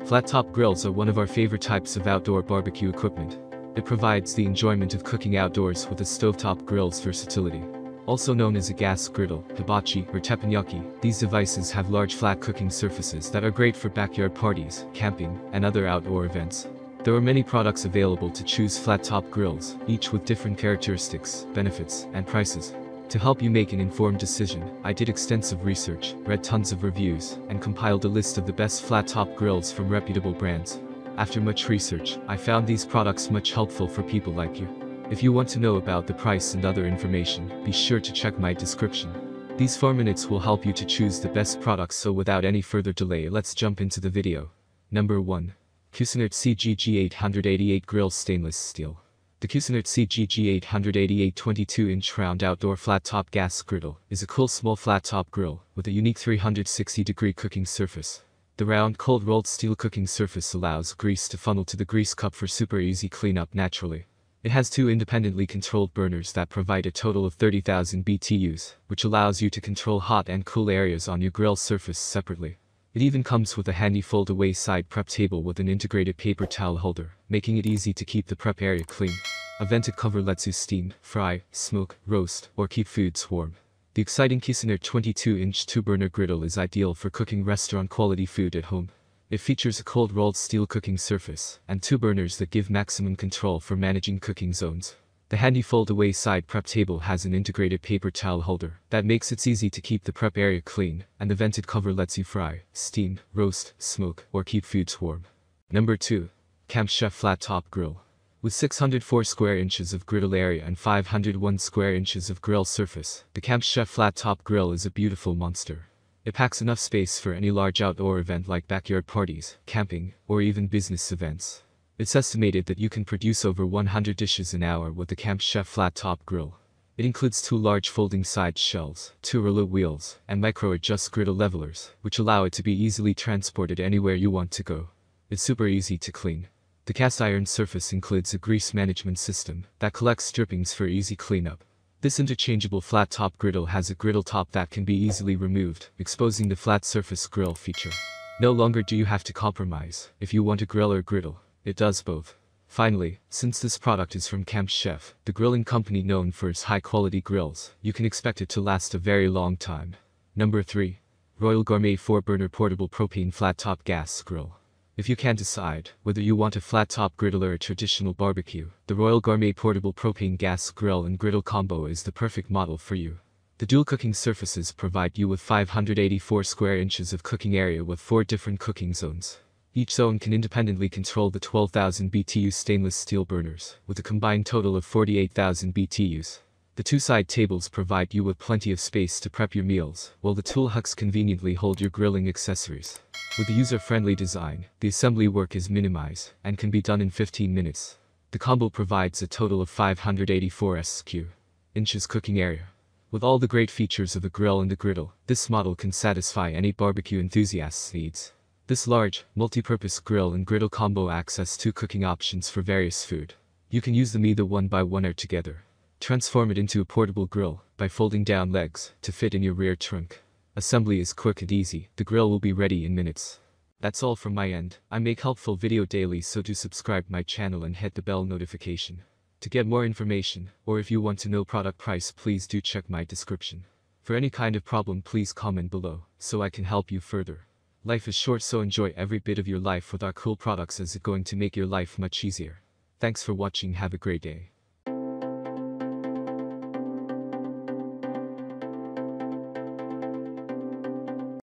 Flat-top grills are one of our favorite types of outdoor barbecue equipment. It provides the enjoyment of cooking outdoors with a stovetop grill's versatility. Also known as a gas griddle, hibachi, or teppanyaki, these devices have large flat cooking surfaces that are great for backyard parties, camping, and other outdoor events. There are many products available to choose flat-top grills, each with different characteristics, benefits, and prices. To help you make an informed decision, I did extensive research, read tons of reviews, and compiled a list of the best flat-top grills from reputable brands. After much research, I found these products much helpful for people like you. If you want to know about the price and other information, be sure to check my description. These 4 minutes will help you to choose the best products, so without any further delay, let's jump into the video. Number 1. Cuisinart CGG 888 Grill Stainless Steel. The Cuisinart CGG 888 22-inch round outdoor flat-top gas griddle is a cool small flat-top grill with a unique 360-degree cooking surface. The round cold-rolled steel cooking surface allows grease to funnel to the grease cup for super easy cleanup naturally. It has 2 independently controlled burners that provide a total of 30,000 BTUs, which allows you to control hot and cool areas on your grill surface separately. It even comes with a handy fold-away side prep table with an integrated paper towel holder, making it easy to keep the prep area clean. A vented cover lets you steam, fry, smoke, roast, or keep foods warm. The exciting Cuisinart 22-inch 2-burner griddle is ideal for cooking restaurant-quality food at home. It features a cold-rolled steel cooking surface and 2 burners that give maximum control for managing cooking zones. The handy fold-away side prep table has an integrated paper towel holder that makes it easy to keep the prep area clean, and the vented cover lets you fry, steam, roast, smoke, or keep foods warm. Number 2. Camp Chef Flat Top Grill. With 604 square inches of griddle area and 501 square inches of grill surface, the Camp Chef Flat Top Grill is a beautiful monster. It packs enough space for any large outdoor event like backyard parties, camping, or even business events. It's estimated that you can produce over 100 dishes an hour with the Camp Chef Flat Top Grill. It includes 2 large folding side shelves, 2 roller wheels, and micro-adjust griddle levelers, which allow it to be easily transported anywhere you want to go. It's super easy to clean. The cast iron surface includes a grease management system that collects drippings for easy cleanup. This interchangeable flat-top griddle has a griddle top that can be easily removed, exposing the flat surface grill feature. No longer do you have to compromise if you want a grill or griddle. It does both. Finally, since this product is from Camp Chef, the grilling company known for its high-quality grills, you can expect it to last a very long time. Number 3. Royal Gourmet 4-burner portable propane flat-top gas grill. If you can't decide whether you want a flat-top griddle or a traditional barbecue, the Royal Gourmet portable propane gas grill and griddle combo is the perfect model for you. The dual cooking surfaces provide you with 584 square inches of cooking area with 4 different cooking zones. Each zone can independently control the 12,000 BTU stainless steel burners, with a combined total of 48,000 BTUs. The 2 side tables provide you with plenty of space to prep your meals, while the tool hooks conveniently hold your grilling accessories. With a user-friendly design, the assembly work is minimized and can be done in 15 minutes. The combo provides a total of 584 inches cooking area. With all the great features of the grill and the griddle, this model can satisfy any barbecue enthusiast's needs. This large, multi-purpose grill and griddle combo access 2 cooking options for various food. You can use them either one by one or together. Transform it into a portable grill by folding down legs to fit in your rear trunk. Assembly is quick and easy. The grill will be ready in minutes. That's all from my end. I make helpful video daily, so do subscribe my channel and hit the bell notification. To get more information, or if you want to know product price, please do check my description. For any kind of problem, please comment below, so I can help you further. Life is short, so enjoy every bit of your life with our cool products, as it's going to make your life much easier. Thanks for watching. Have a great day.